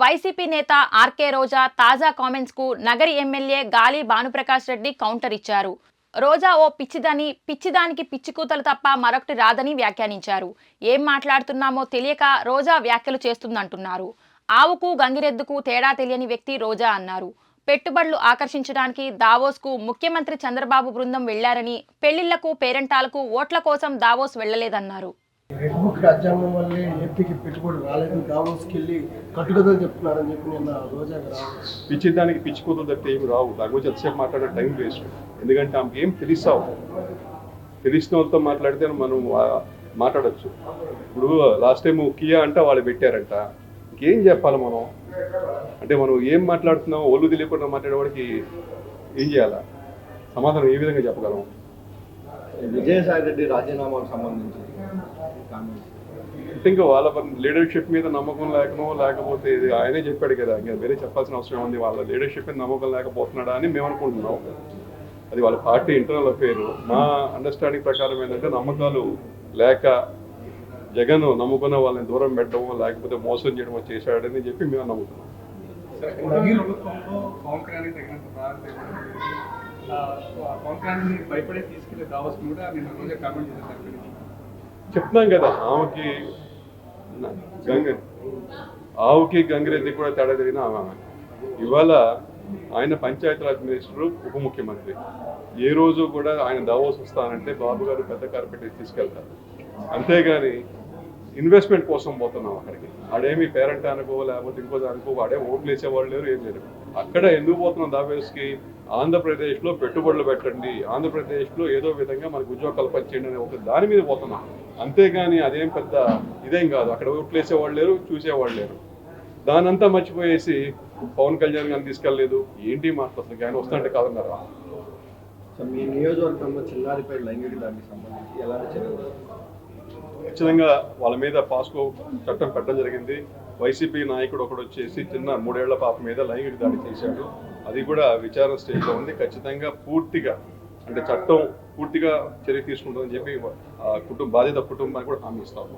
YCP నేత RK రోజా తాజా comments కు నగరి ఎమ్మెల్యే గాలి భానుప్రకాష్ రెడ్డి కౌంటర్ ఇచ్చారు. రోజా ఓ పిచ్చిదానికి పిచ్చికూతలు తప్ప మరొకటి రాదని వ్యాఖ్యానించారు. ఏం మాట్లాడుతున్నామో తెలియక రోజా వ్యాఖ్యలు చేస్తుందంటున్నారు. ఆవుకు గంగిరెద్దుకు తేడా తెలియని వ్యక్తి రోజా అన్నారు. పెట్టుబడులు ఆకర్షించడానికి దావోస్ కు ముఖ్యమంత్రి చంద్రబాబు బృందం వెళ్లారని, పెళ్లిళ్లకు పేరెంటాలకు ఓట్ల కోసం దావోస్ వెళ్లలేదన్నారు. రెడ్ బుక్ రాజ్యాంగం వల్లే ఏపీకి పెట్టుబడి రాలేదని దావోస్కి వెళ్ళి కట్టుకథలు చెప్తున్నారని చెప్పి నిన్న రోజా పిచ్చిదానికి పిచ్చి కూతురు తప్పితే ఏమి రావు. దాని గురించి ఎంతసేపు మాట్లాడే టైం వేస్ట్. ఎందుకంటే ఆమెకి ఏం తెలిసావు, తెలిసిన వాళ్ళతో మాట్లాడితే మనం మాట్లాడచ్చు. ఇప్పుడు లాస్ట్ టైం కియా అంటే వాళ్ళు పెట్టారంట, ఇంకేం చెప్పాలి మనం? అంటే మనం ఏం మాట్లాడుతున్నాం ఒళ్ళు తెలియకుండా మాట్లాడేవాడికి ఏం చేయాలా? సమాధానం ఏ విధంగా చెప్పగలం? విజయసాయి రెడ్డి రాజీనామాకు సంబంధించి ఇంకా వాళ్ళ లీడర్షిప్ మీద నమ్మకం లేకనో, లేకపోతే ఇది ఆయనే చెప్పాడు కదా, ఇంకా వేరే చెప్పాల్సిన అవసరం ఉంది. వాళ్ళ లీడర్షిప్ మీద నమ్మకం లేకపోతున్నాడా అని మేము అనుకుంటున్నాం. అది వాళ్ళ పార్టీ ఇంటర్నల్ అఫేర్. మా అండర్స్టాండింగ్ ప్రకారం ఏంటంటే నమ్మకాలు లేక జగన్ నమ్ముకున్న వాళ్ళని దూరం పెట్టడమో లేకపోతే మోసం చేయడమో చేశాడని చెప్పి మేము నమ్ముతున్నాం. చెప్తున్నాం కదా, ఆవుకి గంగిరెద్ది కూడా తేడా జరిగిన ఆమె. ఇవాళ ఆయన పంచాయతీరాజ్ మినిస్టరు, ఉప ముఖ్యమంత్రి. ఏ రోజు కూడా ఆయన దావోస్ వస్తానంటే బాబు గారు పెద్ద కార్పెట్ తీసుకెళ్తారు. అంతేగాని ఇన్వెస్ట్మెంట్ కోసం పోతున్నాం అక్కడికి. ఆడేమి పేరెంట్ అనుకో లేకపోతే ఇంకో దానికో వాడే ఓట్లు వేసేవాళ్ళు లేరు, ఏం లేరు. అక్కడ ఎందుకు పోతున్నాం దావోస్కి? ఆంధ్రప్రదేశ్లో పెట్టుబడులు పెట్టండి, ఆంధ్రప్రదేశ్లో ఏదో విధంగా మనకు ఉద్యోగ కల్పన చేయండి అనే ఒక దాని మీద పోతున్నాం. అంతేగాని అదేం పెద్ద ఇదేం కాదు. అక్కడ ఓట్లు వేసేవాళ్ళు లేరు, చూసేవాళ్ళు లేరు. దానంతా మర్చిపోయేసి పవన్ కళ్యాణ్ గారిని తీసుకెళ్ళలేదు. ఏంటి మాట్లాడు? అసలు ఆయన వస్తుంటే కాదన్నారా? మీ నియోజకవర్గంలో చిన్నారిపై లైంగిక దాడికి సంబంధించి ఎలాంటి చర్యలు? ఖచ్చితంగా వాళ్ళ మీద పాస్కో చట్టం పెట్టడం జరిగింది. వైసీపీ నాయకుడు ఒకడు వచ్చేసి చిన్న 3 ఏళ్ల పాప మీద లైంగిక దాడి చేశాడు. అది కూడా విచారణ స్టేజ్లో ఉంది. ఖచ్చితంగా పూర్తిగా అంటే చట్టం పూర్తిగా చర్య తీసుకుంటుందని చెప్పి బాధిత కుటుంబానికి కూడా హామీ ఇస్తాము.